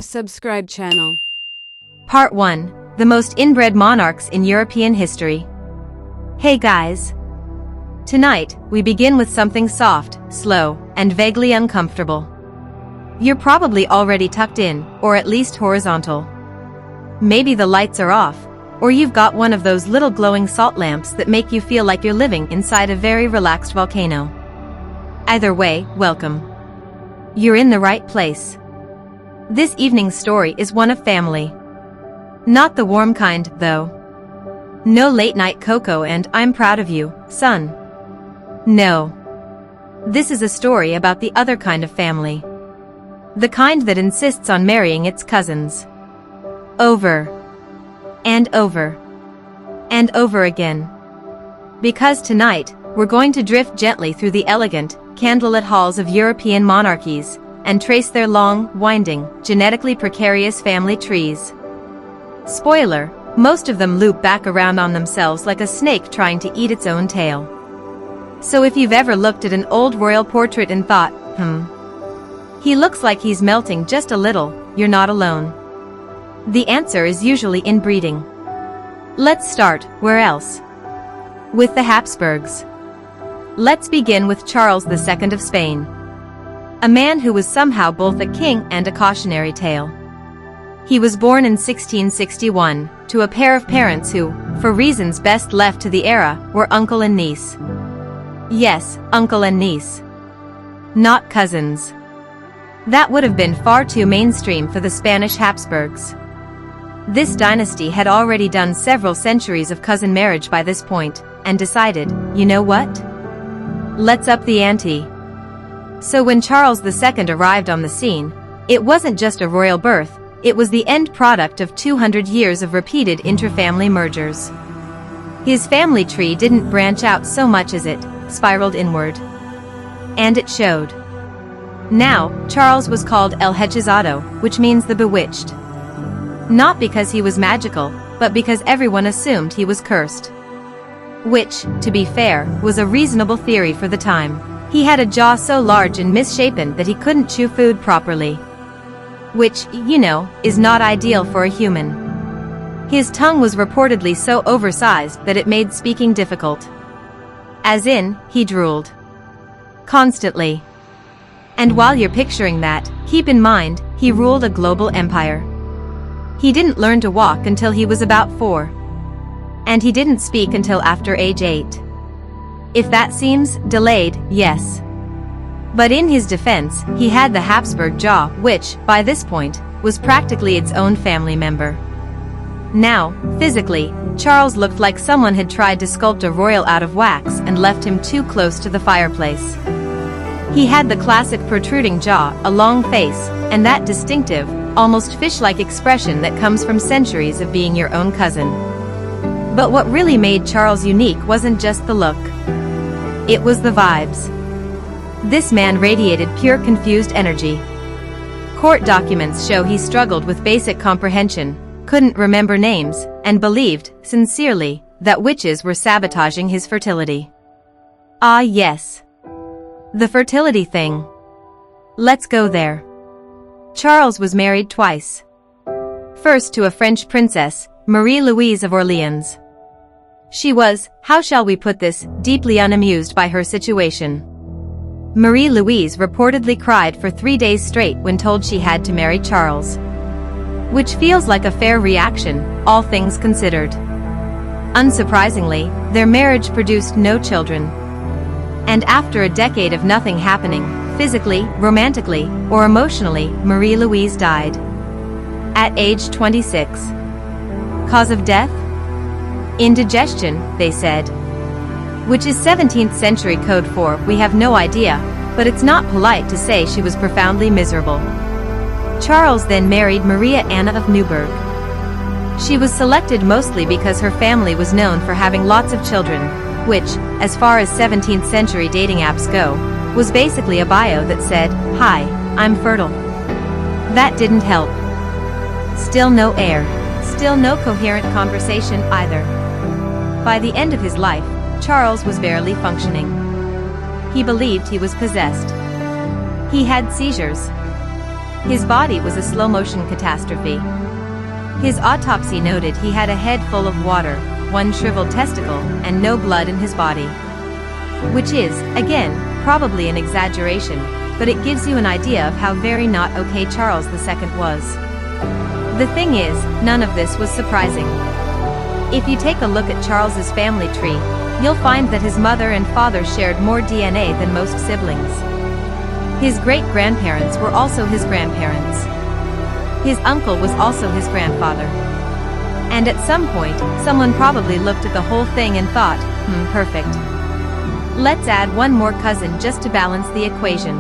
subscribe channel. Part 1. The most inbred monarchs in European history. Hey guys! Tonight, we begin with something soft, slow, and vaguely uncomfortable. You're probably already tucked in, or at least horizontal. Maybe the lights are off, or you've got one of those little glowing salt lamps that make you feel like you're living inside a very relaxed volcano. Either way, welcome. You're in the right place. This evening's story is one of family. Not the warm kind, though. No late-night cocoa and "I'm proud of you, son." No. This is a story about the other kind of family. The kind that insists on marrying its cousins. Over. And over. And over again. Because tonight, we're going to drift gently through the elegant, candlelit halls of European monarchies, and trace their long, winding, genetically precarious family trees. Spoiler, most of them loop back around on themselves like a snake trying to eat its own tail. So if you've ever looked at an old royal portrait and thought, he looks like he's melting just a little, you're not alone. The answer is usually inbreeding. Let's start, where else? With the Habsburgs. Let's begin with Charles II of Spain. A man who was somehow both a king and a cautionary tale. He was born in 1661, to a pair of parents who, for reasons best left to the era, were uncle and niece. Yes, uncle and niece. Not cousins. That would have been far too mainstream for the Spanish Habsburgs. This dynasty had already done several centuries of cousin marriage by this point, and decided, you know what? Let's up the ante. So when Charles II arrived on the scene, it wasn't just a royal birth, it was the end product of 200 years of repeated inter-family mergers. His family tree didn't branch out so much as it spiraled inward. And it showed. Now, Charles was called El Hechizado, which means the bewitched. Not because he was magical, but because everyone assumed he was cursed. Which, to be fair, was a reasonable theory for the time. He had a jaw so large and misshapen that he couldn't chew food properly. Which, you know, is not ideal for a human. His tongue was reportedly so oversized that it made speaking difficult. As in, he drooled. Constantly. And while you're picturing that, keep in mind, he ruled a global empire. He didn't learn to walk until he was about 4. And he didn't speak until after age 8. If that seems delayed, yes. But in his defense, he had the Habsburg jaw, which, by this point, was practically its own family member. Now, physically, Charles looked like someone had tried to sculpt a royal out of wax and left him too close to the fireplace. He had the classic protruding jaw, a long face, and that distinctive, almost fish-like expression that comes from centuries of being your own cousin. But what really made Charles unique wasn't just the look. It was the vibes. This man radiated pure confused energy. Court documents show he struggled with basic comprehension, couldn't remember names, and believed, sincerely, that witches were sabotaging his fertility. Ah yes. The fertility thing. Let's go there. Charles was married twice. First to a French princess, Marie-Louise of Orleans. She was, how shall we put this, deeply unamused by her situation. Marie-Louise reportedly cried for 3 days straight when told she had to marry Charles. Which feels like a fair reaction, all things considered. Unsurprisingly, their marriage produced no children. And after a decade of nothing happening, physically, romantically, or emotionally, Marie-Louise died. At age 26. Cause of death? Indigestion, they said. Which is 17th century code for, we have no idea, but it's not polite to say she was profoundly miserable. Charles then married Maria Anna of Neuburg. She was selected mostly because her family was known for having lots of children, which, as far as 17th century dating apps go, was basically a bio that said, "Hi, I'm fertile." That didn't help. Still no heir. Still no coherent conversation either. By the end of his life, Charles was barely functioning. He believed he was possessed. He had seizures. His body was a slow-motion catastrophe. His autopsy noted he had a head full of water, one shriveled testicle, and no blood in his body. Which is, again, probably an exaggeration, but it gives you an idea of how very not okay Charles II was. The thing is, none of this was surprising. If you take a look at Charles's family tree, you'll find that his mother and father shared more DNA than most siblings. His great-grandparents were also his grandparents. His uncle was also his grandfather. And at some point, someone probably looked at the whole thing and thought, perfect. Let's add one more cousin just to balance the equation.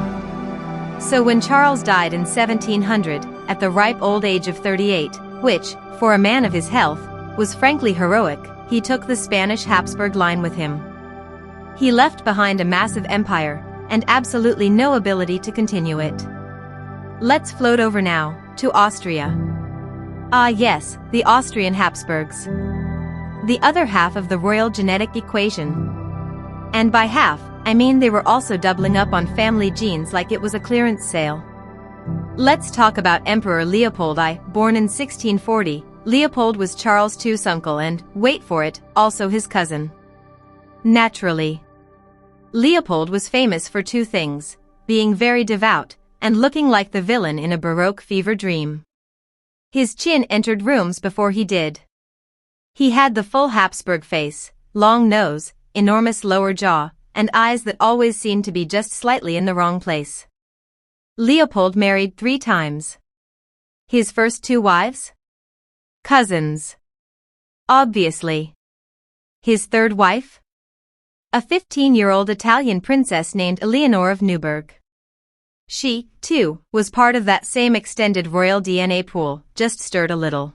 So when Charles died in 1700, at the ripe old age of 38, which, for a man of his health, was frankly heroic, he took the Spanish Habsburg line with him. He left behind a massive empire, and absolutely no ability to continue it. Let's float over now, to Austria. Ah yes, the Austrian Habsburgs. The other half of the royal genetic equation. And by half, I mean they were also doubling up on family genes like it was a clearance sale. Let's talk about Emperor Leopold I, born in 1640. Leopold was Charles II's uncle and, wait for it, also his cousin. Naturally. Leopold was famous for two things, being very devout, and looking like the villain in a Baroque fever dream. His chin entered rooms before he did. He had the full Habsburg face, long nose, enormous lower jaw, and eyes that always seemed to be just slightly in the wrong place. Leopold married 3 times. His first 2 wives? Cousins. Obviously. His third wife? A 15-year-old Italian princess named Eleanor of Neuburg. She, too, was part of that same extended royal DNA pool, just stirred a little.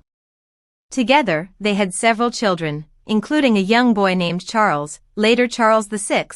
Together, they had several children, including a young boy named Charles, later Charles VI,